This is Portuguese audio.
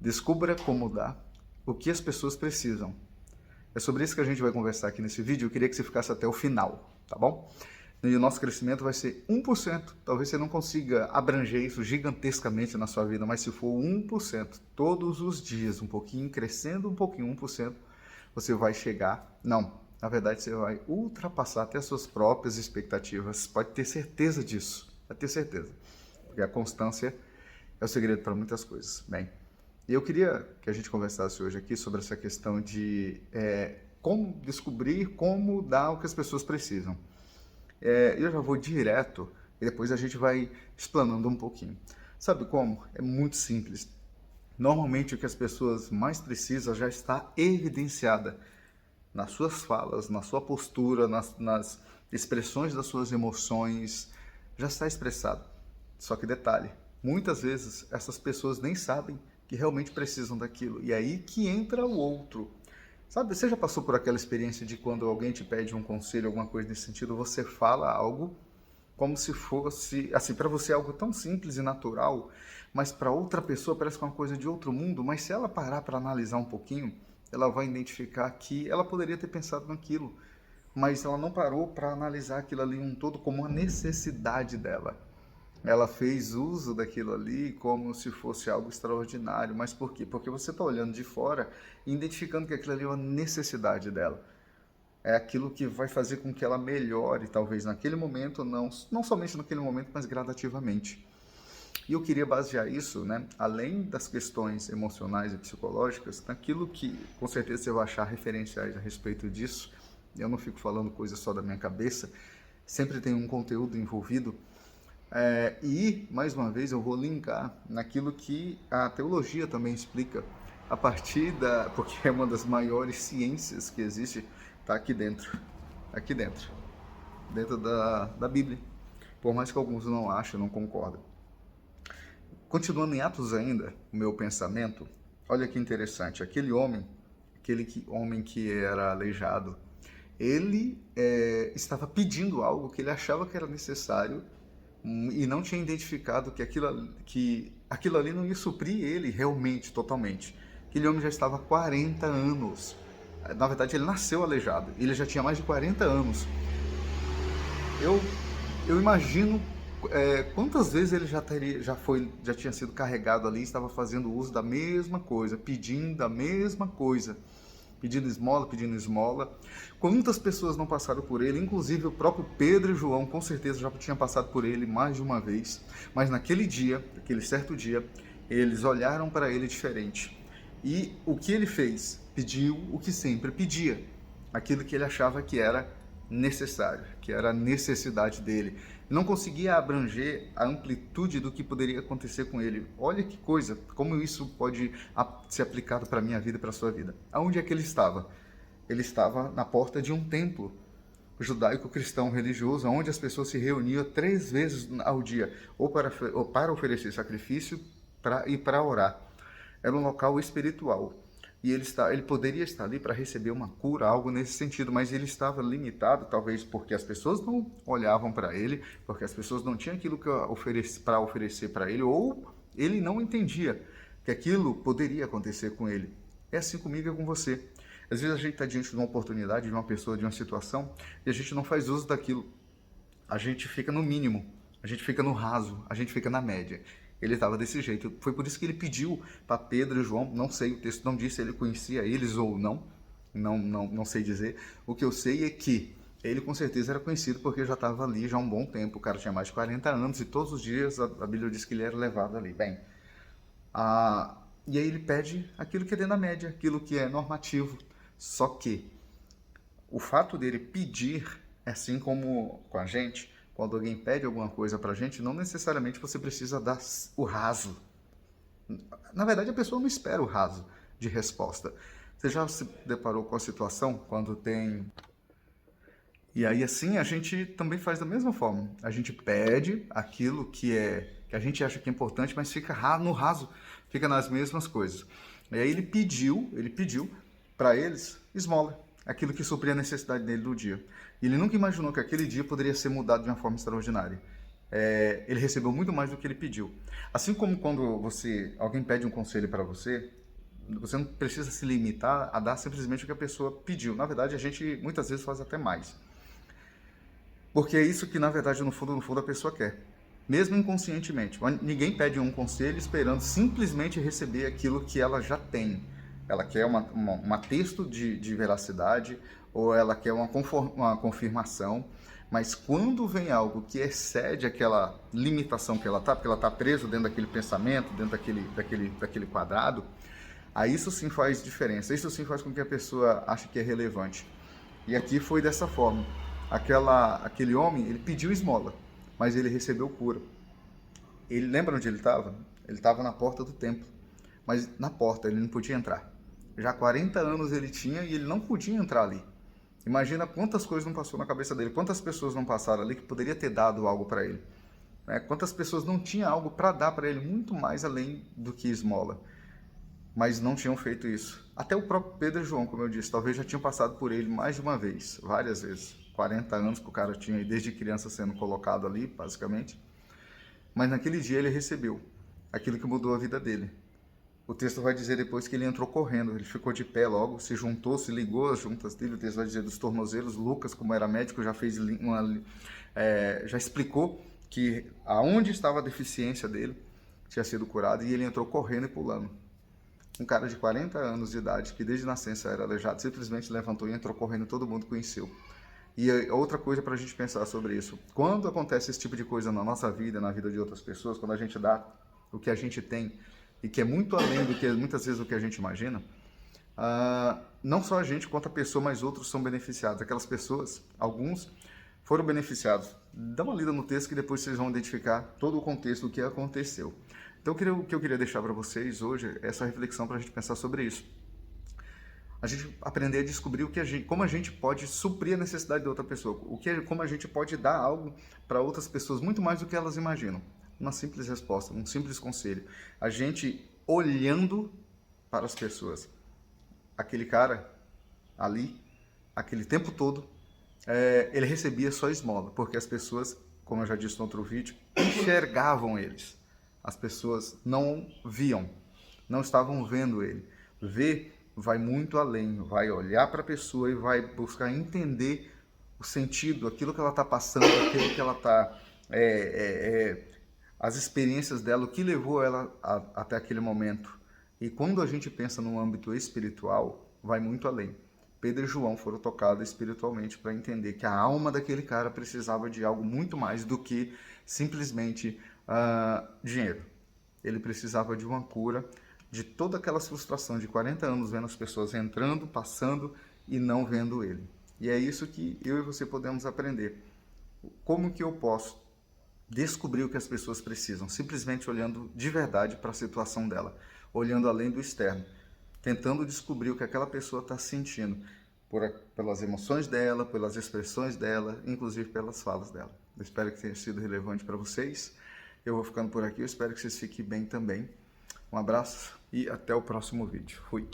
Descubra como dar o que as pessoas precisam. É sobre isso que a gente vai conversar aqui nesse vídeo. Eu queria que você ficasse até o final, tá bom? E o nosso crescimento vai ser 1%. Talvez você não consiga abranger isso gigantescamente na sua vida, mas se for 1%, todos os dias, um pouquinho, crescendo um pouquinho, 1%, você vai chegar... Não, na verdade você vai ultrapassar até as suas próprias expectativas. Pode ter certeza disso, pode ter certeza. Porque a constância é o segredo para muitas coisas. Bem, e eu queria que a gente conversasse hoje aqui sobre essa questão de como descobrir como dar o que as pessoas precisam. Eu já vou direto e depois a gente vai explanando um pouquinho. Sabe como? É muito simples. Normalmente o que as pessoas mais precisam já está evidenciada nas suas falas, na sua postura, nas expressões das suas emoções, já está expressado. Só que detalhe, muitas vezes essas pessoas nem sabem que realmente precisam daquilo. E aí que entra o outro. Sabe, você já passou por aquela experiência de quando alguém te pede um conselho, alguma coisa nesse sentido, você fala algo como se fosse, assim, para você é algo tão simples e natural, mas para outra pessoa parece que é uma coisa de outro mundo, mas se ela parar para analisar um pouquinho, ela vai identificar que ela poderia ter pensado naquilo, mas ela não parou para analisar aquilo ali um todo como uma necessidade dela. Ela fez uso daquilo ali como se fosse algo extraordinário. Mas por quê? Porque você está olhando de fora e identificando que aquilo ali é uma necessidade dela. É aquilo que vai fazer com que ela melhore, talvez naquele momento, não somente naquele momento, mas gradativamente. E eu queria basear isso, né, além das questões emocionais e psicológicas, naquilo que com certeza você vai achar referenciais a respeito disso. Eu não fico falando coisas só da minha cabeça, sempre tem um conteúdo envolvido. E, mais uma vez, eu vou linkar naquilo que a teologia também explica, a partir da... porque é uma das maiores ciências que existe, está aqui dentro da Bíblia. Por mais que alguns não achem, não concordem. Continuando em Atos ainda, o meu pensamento, olha que interessante, aquele homem que era aleijado, ele estava pedindo algo que ele achava que era necessário e não tinha identificado que aquilo ali não ia suprir ele realmente, totalmente. Aquele homem já estava há 40 anos. Na verdade, ele nasceu aleijado. Ele já tinha mais de 40 anos. Eu imagino quantas vezes ele já tinha sido carregado ali, estava fazendo uso da mesma coisa, pedindo a mesma coisa, pedindo esmola, pedindo esmola. Quantas pessoas não passaram por ele, inclusive o próprio Pedro e João, com certeza já tinham passado por ele mais de uma vez, mas naquele dia, aquele certo dia, eles olharam para ele diferente. E o que ele fez? Pediu o que sempre pedia, aquilo que ele achava que era necessário, que era a necessidade dele. Não conseguia abranger a amplitude do que poderia acontecer com ele. Olha que coisa, como isso pode ser aplicado para a minha vida e para a sua vida. Aonde é que ele estava? Ele estava na porta de um templo judaico-cristão religioso, onde as pessoas se reuniam 3 vezes ao dia, ou para oferecer sacrifício e para orar. Era um local espiritual. E ele poderia estar ali para receber uma cura, algo nesse sentido, mas ele estava limitado, talvez porque as pessoas não olhavam para ele, porque as pessoas não tinham aquilo para oferecer para ele, ou ele não entendia que aquilo poderia acontecer com ele. É assim comigo e com você. Às vezes a gente está diante de uma oportunidade, de uma pessoa, de uma situação, e a gente não faz uso daquilo. A gente fica no mínimo, a gente fica no raso, a gente fica na média. Ele estava desse jeito. Foi por isso que ele pediu para Pedro e João, não sei, o texto não diz se ele conhecia eles ou não sei dizer. O que eu sei é que ele com certeza era conhecido porque já estava ali já há um bom tempo. O cara tinha mais de 40 anos e todos os dias a Bíblia diz que ele era levado ali. Bem, e aí ele pede aquilo que é dentro da média, aquilo que é normativo. Só que o fato dele pedir, assim como com a gente, quando alguém pede alguma coisa pra gente, não necessariamente você precisa dar o raso. Na verdade, a pessoa não espera o raso de resposta. Você já se deparou com a situação quando tem... E aí, assim, a gente também faz da mesma forma. A gente pede aquilo que a gente acha que é importante, mas fica no raso, fica nas mesmas coisas. E aí ele pediu para eles esmola, aquilo que supria a necessidade dele do dia. E ele nunca imaginou que aquele dia poderia ser mudado de uma forma extraordinária. ele recebeu muito mais do que ele pediu. Assim como quando alguém pede um conselho para você, você não precisa se limitar a dar simplesmente o que a pessoa pediu. Na verdade, a gente muitas vezes faz até mais. Porque é isso que, na verdade, no fundo, a pessoa quer. Mesmo inconscientemente. Ninguém pede um conselho esperando simplesmente receber aquilo que ela já tem. Ela quer uma texto de veracidade, ou ela quer uma confirmação. Mas quando vem algo que excede aquela limitação que ela está, porque ela está presa dentro daquele pensamento, dentro daquele quadrado, aí isso sim faz diferença. Isso sim faz com que a pessoa ache que é relevante. E aqui foi dessa forma. Aquele homem, ele pediu esmola, mas ele recebeu cura. Ele lembra onde ele estava? Ele estava na porta do templo, mas na porta ele não podia entrar. Já 40 anos ele tinha e ele não podia entrar ali. Imagina quantas coisas não passou na cabeça dele, quantas pessoas não passaram ali que poderia ter dado algo para ele. Quantas pessoas não tinham algo para dar para ele, muito mais além do que esmola, mas não tinham feito isso. Até o próprio Pedro e João, como eu disse, talvez já tinham passado por ele mais de uma vez, várias vezes. 40 anos que o cara tinha, desde criança sendo colocado ali, basicamente. Mas naquele dia ele recebeu aquilo que mudou a vida dele. O texto vai dizer depois que ele entrou correndo, ele ficou de pé logo, se juntou, se ligou às juntas dele. O texto vai dizer dos tornozelos. Lucas, como era médico, já fez já explicou que aonde estava a deficiência dele tinha sido curado, e ele entrou correndo e pulando. Um cara de 40 anos de idade, que desde nascença era aleijado, simplesmente levantou e entrou correndo, todo mundo conheceu. E outra coisa para a gente pensar sobre isso: quando acontece esse tipo de coisa na nossa vida, na vida de outras pessoas, quando a gente dá o que a gente tem, e que é muito além do que muitas vezes o que a gente imagina, não só a gente quanto a pessoa, mas outros são beneficiados. Aquelas pessoas, alguns foram beneficiados. Dá uma lida no texto que depois vocês vão identificar todo o contexto do que aconteceu. Então, o que eu queria deixar para vocês hoje é essa reflexão para a gente pensar sobre isso. A gente aprender a descobrir como a gente pode suprir a necessidade da outra pessoa, como a gente pode dar algo para outras pessoas, muito mais do que elas imaginam. Uma simples resposta, um simples conselho. A gente olhando para as pessoas. Aquele cara ali, aquele tempo todo, ele recebia só esmola, porque as pessoas, como eu já disse no outro vídeo, enxergavam eles. As pessoas não viam, não estavam vendo ele. Ver vai muito além, vai olhar para a pessoa e vai buscar entender o sentido, aquilo que ela está passando, aquilo que ela está... as experiências dela, o que levou ela até aquele momento. E quando a gente pensa no âmbito espiritual, vai muito além. Pedro e João foram tocados espiritualmente para entender que a alma daquele cara precisava de algo muito mais do que simplesmente dinheiro. Ele precisava de uma cura de toda aquela frustração de 40 anos vendo as pessoas entrando, passando e não vendo ele. E é isso que eu e você podemos aprender. Como que eu posso descobrir o que as pessoas precisam? Simplesmente olhando de verdade para a situação dela, olhando além do externo, tentando descobrir o que aquela pessoa está sentindo, pelas emoções dela, pelas expressões dela, inclusive pelas falas dela. Eu espero que tenha sido relevante para vocês. Eu vou ficando por aqui, eu espero que vocês fiquem bem também. Um abraço e até o próximo vídeo. Fui!